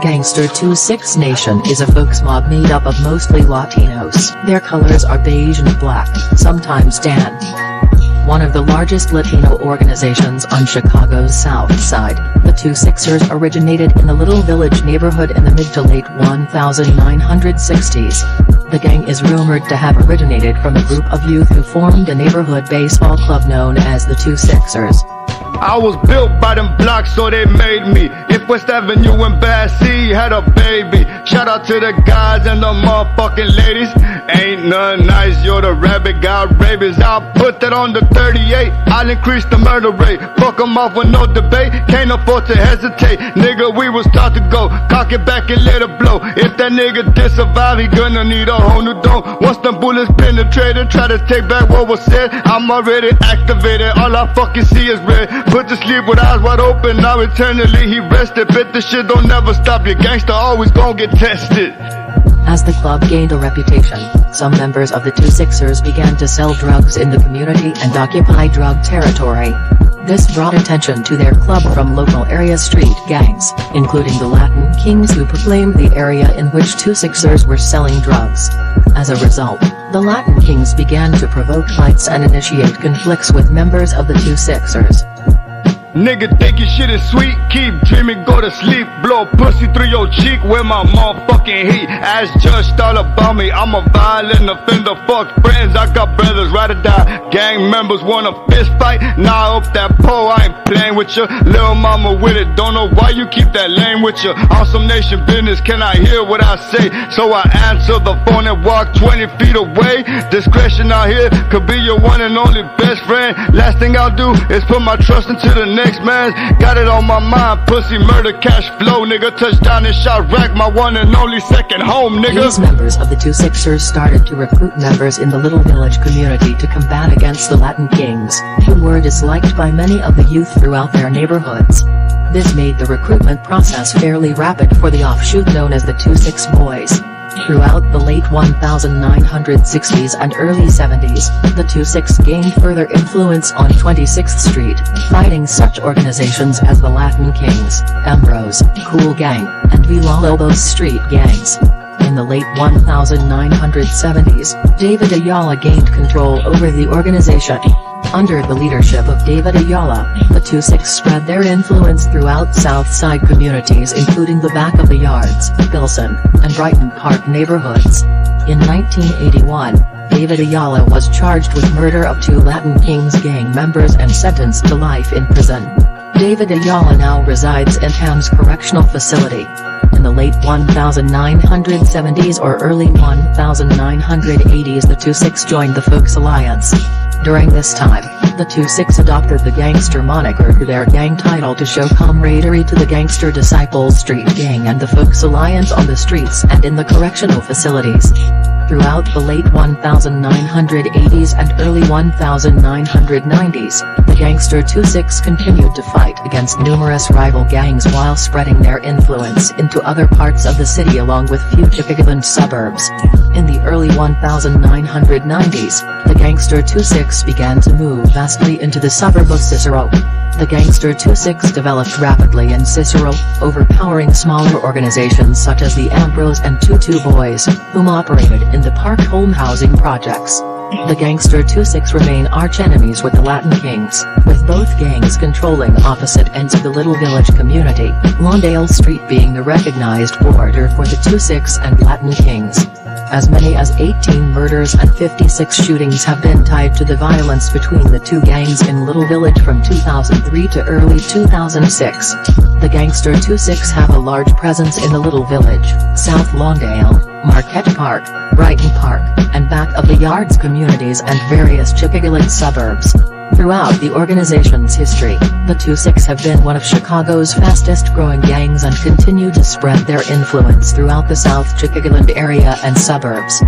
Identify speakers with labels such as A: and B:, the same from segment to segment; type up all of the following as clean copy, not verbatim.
A: Gangster 26 Nation is a folks mob made up of mostly Latinos. Their colors are beige and black, sometimes tan. One of the largest Latino organizations on Chicago's South Side, the 26ers originated in the Little Village neighborhood in the mid to late 1960s. The gang is rumored to have originated from a group of youth who formed a neighborhood baseball club known as the 26ers.
B: I was built by them blocks, so they made me. If West Avenue and Bad C had a baby. Shout out to the guys and the motherfucking ladies. Ain't none nice, you're the rabbit, got rabies. I'll put that on the 38, I'll increase the murder rate. Fuck 'em off with no debate, can't afford to hesitate. Nigga, we was taught to go, cock it back and let it blow. If that nigga did survive, he gonna need a whole new dome. Once them bullets penetrated, try to take back what was said, I'm already activated, all I fucking see is red. Put to sleep with eyes wide open, now eternally he rested. Bet this shit don't never stop, your gangster always gon' get tested.
A: As the club gained a reputation, some members of the 26ers began to sell drugs in the community and occupy drug territory. This brought attention to their club from local area street gangs, including the Latin Kings, who proclaimed the area in which 26ers were selling drugs. As a result, the Latin Kings began to provoke fights and initiate conflicts with members of the 26ers.
B: Nigga think your shit is sweet, keep dreaming, go to sleep. Blow a pussy through your cheek with my motherfucking heat. As judge all about me, I'm a violent offender. Fuck friends, I got brothers, ride or die. Gang members want a fist fight, nah up that pole, I ain't playing with you. Lil' mama with it, don't know why you keep that lane with you. Awesome nation business, can I hear what I say? So I answer the phone and walk 20 feet away. Discretion out here could be your one and only best friend. Last thing I'll do is put my trust into the next man. Got it on my mind, pussy, murder, cash flow, nigga. Touchdown and shot rack, my one and only second home, nigga.
A: These members of the 26ers started to recruit members in the Little Village community to combat against the Latin Kings, who were disliked by many of the youth throughout their neighborhoods. This made the recruitment process fairly rapid for the offshoot known as the 26 Boys. Throughout the late 1960s and early 70s, the 26 gained further influence on 26th Street, fighting such organizations as the Latin Kings, Ambrose, Cool Gang, and Villalobos Street gangs. In the late 1970s, David Ayala gained control over the organization. Under the leadership of David Ayala, the 26 spread their influence throughout South Side communities including the Back of the Yards, Pilsen, and Brighton Park neighborhoods. In 1981, David Ayala was charged with murder of 2 Latin Kings gang members and sentenced to life in prison. David Ayala now resides in Thames Correctional Facility. In the late 1970s or early 1980s, the 26 joined the Folks Alliance. During this time, the 26 adopted the gangster moniker to their gang title to show camaraderie to the Gangster Disciples Street Gang and the Folks Alliance on the streets and in the correctional facilities. Throughout the late 1980s and early 1990s, the Gangster 26 continued to fight against numerous rival gangs while spreading their influence into other parts of the city along with few Chicagoland suburbs. In the early 1990s, the Gangster 26 began to move vastly into the suburb of Cicero. The Gangster 26 developed rapidly in Cicero, overpowering smaller organizations such as the Ambrose and 22 Boys, whom operated in the Park Home housing projects. The Gangster 26 remain arch-enemies with the Latin Kings, with both gangs controlling opposite ends of the Little Village community, Lawndale Street being the recognized border for the 26 and Latin Kings. As many as 18 murders and 56 shootings have been tied to the violence between the two gangs in Little Village from 2003 to early 2006. The Gangster 26 have a large presence in the Little Village, South Lawndale, Marquette Park, Brighton Park, and Back of the Yards communities and various Chicagoland suburbs. Throughout the organization's history, the 26 have been one of Chicago's fastest-growing gangs and continue to spread their influence throughout the South Chicagoland area and suburbs.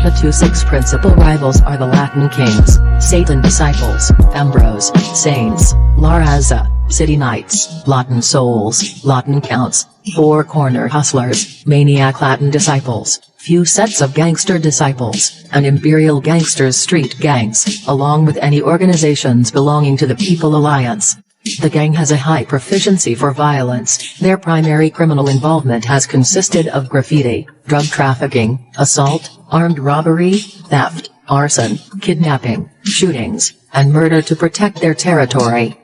A: The 26 principal rivals are the Latin Kings, Satan Disciples, Ambrose, Saints, La Raza, City Knights, Latin Souls, Latin Counts, Four Corner Hustlers, Maniac Latin Disciples, few sets of Gangster Disciples, and Imperial Gangsters Street Gangs, along with any organizations belonging to the People Alliance. The gang has a high proficiency for violence. Their primary criminal involvement has consisted of graffiti, drug trafficking, assault, armed robbery, theft, arson, kidnapping, shootings, and murder to protect their territory.